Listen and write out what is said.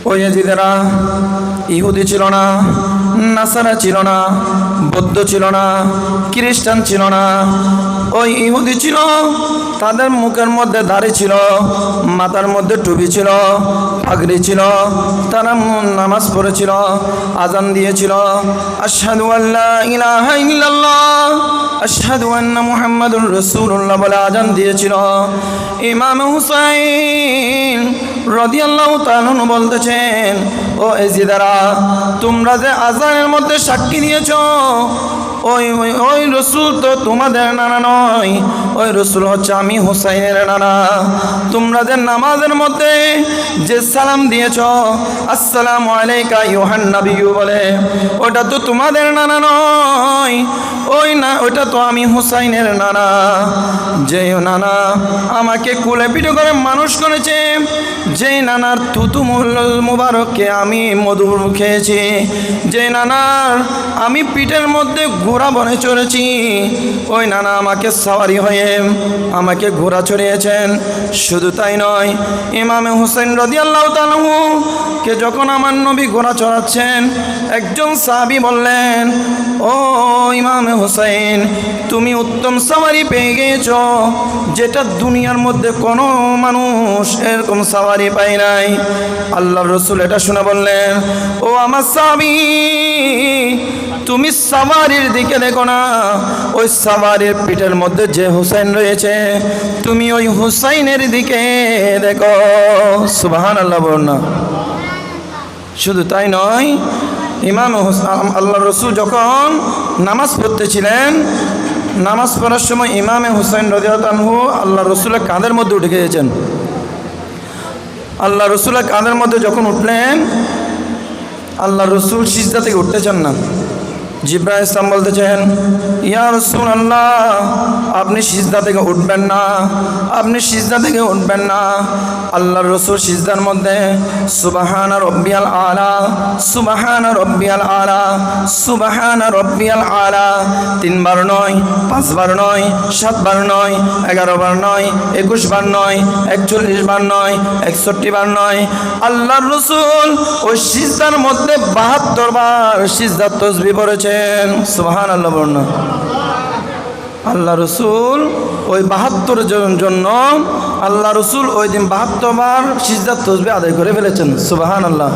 ওই ইয়াজিদেরা ইহুদি ছিল না, নাসারা ছিল না, বৌদ্ধ ছিল না, খ্রিস্টান ছিল না। ওই ইহুদি ছিল, তাদের মুখের মধ্যে দাড়ি ছিল, মাথার মধ্যে টুপি ছিল, পাগড়ি ছিল, তারা নামাজ পড়েছিল, আজান দিয়েছিল, আশহাদু আল্লা ইলাহা ইল্লাল্লাহ আশহাদু আন্না মুহাম্মাদুর রাসূলুল্লাহ বলে আজান দিয়েছিল। ইমাম হুসাইন রাদিয়াল্লাহু তাআলা বলতেছেন, ও ইয়াজিদেরা, তোমরা যে আজানের মধ্যে সাক্ষী দিয়েছো, ওই রসুল তো তোমাদের নানা নয়, ওই রসুল হচ্ছে আমি হুসাইনের নানা। তোমরা যে নামাজের মধ্যে যে সালাম দিয়েছ, আসসালামু আলাইকা আইয়ুহান নাবিয়্যু বলে, ওটা তো তোমাদের নানা নয়, ওইটা তো আমি হুসাইনের নানা। যে নানা আমাকে কুলে পিঠে করে মানুষ করেছে, যেই নানার থুতু মুবারককে আমি মধু খেয়েছি, যে নানার আমি পিঠের মধ্যে ঘোড়া বনে চড়েছি, ওই নানা আমাকে সাওয়ারি হয়ে আমাকে ঘোড়া চড়িয়েছেন। শুধু তাই নয়, ইমামে হুসাইন রাদিয়াল্লাহু তাআলা কে যখন আমার নবী ঘোড়া চড়াচ্ছেন, একজন সাহাবী বললেন, ও ইমামে হুসাইন, তুমি উত্তম সাওয়ারি পেয়ে গিয়েছ, যেটা দুনিয়ার মধ্যে কোনো মানুষ এরকম সাওয়ারি পায় নাই। আল্লাহর রাসূল এটা শুনে বললেন, ও আমার সাহাবী, তুমি সাওয়ারির দিকে দেখো না, ওই সাওয়ারির পিঠের মধ্যে যে হুসাইন রয়েছে, তুমি ওই হুসাইনের দিকে দেখো। সুবহানাল্লাহ বলুন না। শুধু তাই নয়, ইমাম আল্লাহ রসুল যখন নামাজ পড়তেছিলেন, নামাজ পড়ার সময় ইমামে হুসাইন রাদিয়াল্লাহু আনহু আল্লাহ রসুলের কাঁধের মধ্যে উঠে গিয়েছেন। আল্লাহ রসুলের কাঁধের মধ্যে যখন উঠলেন, আল্লাহ রসুল সিজদা থেকে উঠতেছেন না। জিবরাইল ইসলাম বলতেছেন, ইয়া রাসূলুল্লাহ, আপনি সিজদা থেকে উঠবেন না, আপনি সিজদা থেকে উঠবেন না। আল্লাহর রাসূল সিজদার মধ্যে সুবহানা রাব্বিয়াল আলা, সুবহানা রাব্বিয়াল আলা, সুবহানা রাব্বিয়াল আলা 3 বার নয়, 5 বার নয়, 7 বার নয়, 11 বার নয়, 21 বার নয়, 41 বার নয়, 61 বার নয়। আল্লাহর রাসূল ওই সিজদার মধ্যে 72 বার সিজদার তাসবিহ পড়েছে। সুবহানাল্লাহ বলুন। আল্লাহ রসুল ওই 72 জনের জন্য আল্লাহ রসুল ওই দিন 72 বার সিজদার তাসবিহ আদায় করে ফেলেছেন। সুবহানাল্লাহ।